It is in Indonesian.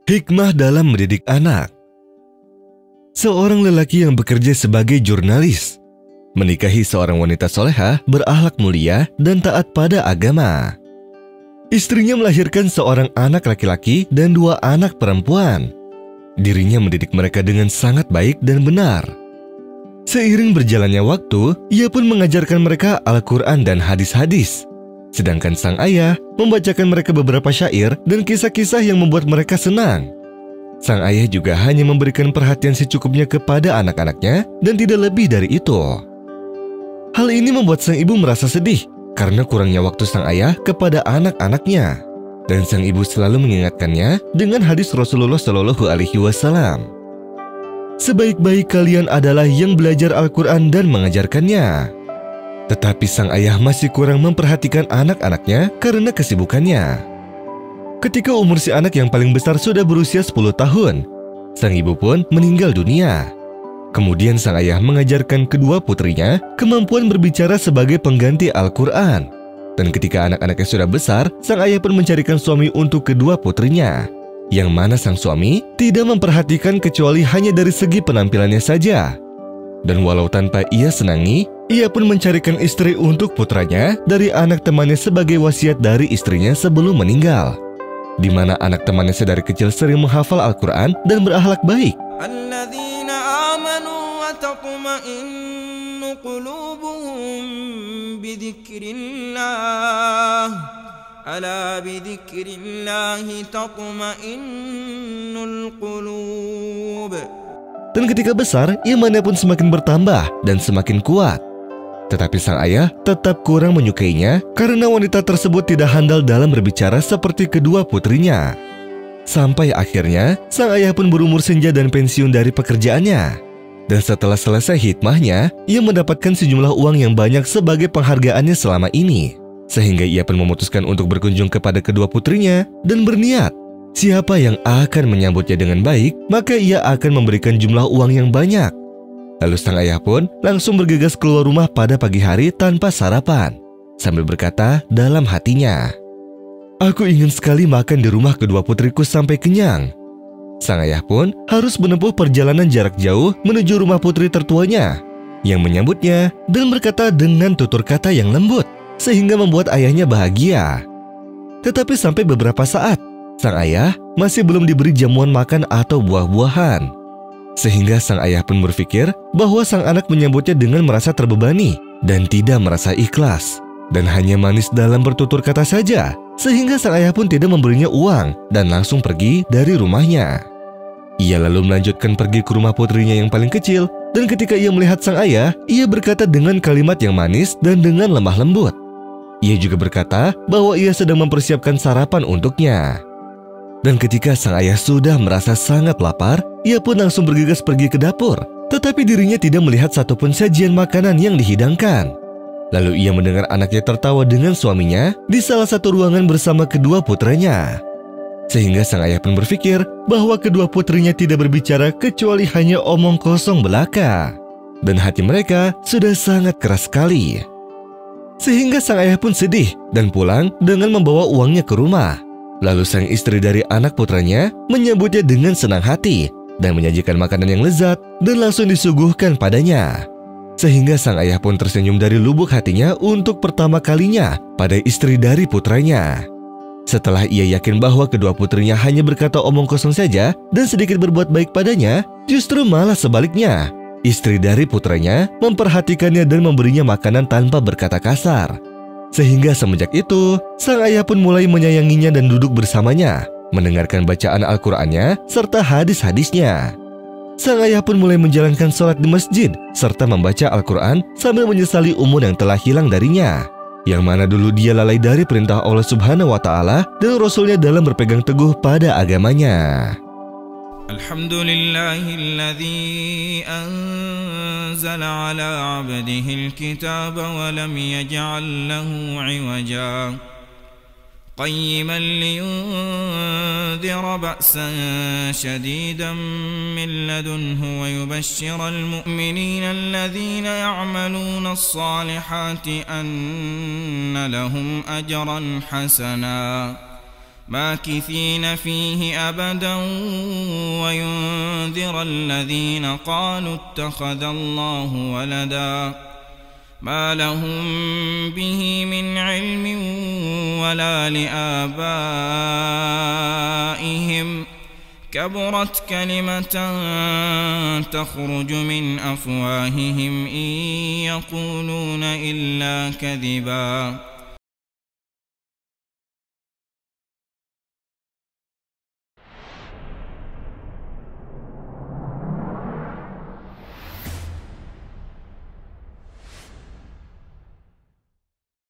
Hikmah dalam mendidik anak. Seorang lelaki yang bekerja sebagai jurnalis menikahi seorang wanita solehah, berakhlak mulia, dan taat pada agama. Istrinya melahirkan seorang anak laki-laki dan 2 anak perempuan. Dirinya mendidik mereka dengan sangat baik dan benar. Seiring berjalannya waktu, ia pun mengajarkan mereka Al-Quran dan hadis-hadis. Sedangkan sang ayah membacakan mereka beberapa syair dan kisah-kisah yang membuat mereka senang. Sang ayah juga hanya memberikan perhatian secukupnya kepada anak-anaknya dan tidak lebih dari itu. Hal ini membuat sang ibu merasa sedih karena kurangnya waktu sang ayah kepada anak-anaknya. Dan sang ibu selalu mengingatkannya dengan hadis Rasulullah Shallallahu Alaihi Wasallam. Sebaik-baik kalian adalah yang belajar Al-Quran dan mengajarkannya. Tetapi sang ayah masih kurang memperhatikan anak-anaknya karena kesibukannya. Ketika umur si anak yang paling besar sudah berusia 10 tahun, sang ibu pun meninggal dunia. Kemudian sang ayah mengajarkan kedua putrinya kemampuan berbicara sebagai pengganti Al-Quran. Dan ketika anak-anaknya sudah besar, sang ayah pun mencarikan suami untuk kedua putrinya, yang mana sang suami tidak memperhatikan kecuali hanya dari segi penampilannya saja. Dan walau tanpa ia senangi, ia pun mencarikan istri untuk putranya dari anak temannya sebagai wasiat dari istrinya sebelum meninggal, di mana anak temannya sedari kecil sering menghafal Al-Quran dan berakhlak baik. Alladzina amanu wa tatma'innu qulubuhum bidzikrillah. Ala bidzikrillahi tatma'innul qulub. Dan ketika besar, imannya pun semakin bertambah dan semakin kuat. Tetapi sang ayah tetap kurang menyukainya karena wanita tersebut tidak handal dalam berbicara seperti kedua putrinya. Sampai akhirnya, sang ayah pun berumur senja dan pensiun dari pekerjaannya. Dan setelah selesai hikmahnya, ia mendapatkan sejumlah uang yang banyak sebagai penghargaannya selama ini. Sehingga ia pun memutuskan untuk berkunjung kepada kedua putrinya dan berniat, siapa yang akan menyambutnya dengan baik, maka ia akan memberikan jumlah uang yang banyak. Lalu sang ayah pun langsung bergegas keluar rumah pada pagi hari tanpa sarapan, sambil berkata dalam hatinya, "Aku ingin sekali makan di rumah kedua putriku sampai kenyang." Sang ayah pun harus menempuh perjalanan jarak jauh menuju rumah putri tertuanya, yang menyambutnya dan berkata dengan tutur kata yang lembut, sehingga membuat ayahnya bahagia. Tetapi sampai beberapa saat, sang ayah masih belum diberi jamuan makan atau buah-buahan. Sehingga sang ayah pun berpikir bahwa sang anak menyambutnya dengan merasa terbebani dan tidak merasa ikhlas, dan hanya manis dalam bertutur kata saja. Sehingga sang ayah pun tidak memberinya uang dan langsung pergi dari rumahnya. Ia lalu melanjutkan pergi ke rumah putrinya yang paling kecil, dan ketika ia melihat sang ayah, ia berkata dengan kalimat yang manis dan dengan lemah lembut. Ia juga berkata bahwa ia sedang mempersiapkan sarapan untuknya. Dan ketika sang ayah sudah merasa sangat lapar, ia pun langsung bergegas pergi ke dapur. Tetapi dirinya tidak melihat satupun sajian makanan yang dihidangkan. Lalu ia mendengar anaknya tertawa dengan suaminya di salah satu ruangan bersama kedua putranya. Sehingga sang ayah pun berpikir bahwa kedua putrinya tidak berbicara kecuali hanya omong kosong belaka. Dan hati mereka sudah sangat keras sekali. Sehingga sang ayah pun sedih dan pulang dengan membawa uangnya ke rumah. Lalu sang istri dari anak putranya menyambutnya dengan senang hati dan menyajikan makanan yang lezat dan langsung disuguhkan padanya. Sehingga sang ayah pun tersenyum dari lubuk hatinya untuk pertama kalinya pada istri dari putranya. Setelah ia yakin bahwa kedua putrinya hanya berkata omong kosong saja dan sedikit berbuat baik padanya, justru malah sebaliknya. Istri dari putranya memperhatikannya dan memberinya makanan tanpa berkata kasar. Sehingga semenjak itu, sang ayah pun mulai menyayanginya dan duduk bersamanya, mendengarkan bacaan Al-Qurannya serta hadis-hadisnya. Sang ayah pun mulai menjalankan sholat di masjid serta membaca Al-Quran sambil menyesali umur yang telah hilang darinya, yang mana dulu dia lalai dari perintah Allah Subhanahu wa Ta'ala dan Rasulnya dalam berpegang teguh pada agamanya. Alhamdulillahilladzi anzala ala abdihi alkitaba wa lam yaj'al lahu 'iwaja qayyiman liyundhira ba'san shadidan min ladunhu wa yubashshira almu'minina alladhina ya'maluna as-salihati anna lahum ajran hasana ماكثين فيه أبدا وينذر الذين قالوا اتخذ الله ولدا ما لهم به من علم ولا لآبائهم كبرت كلمة تخرج من أفواههم إن يقولون إلا كذبا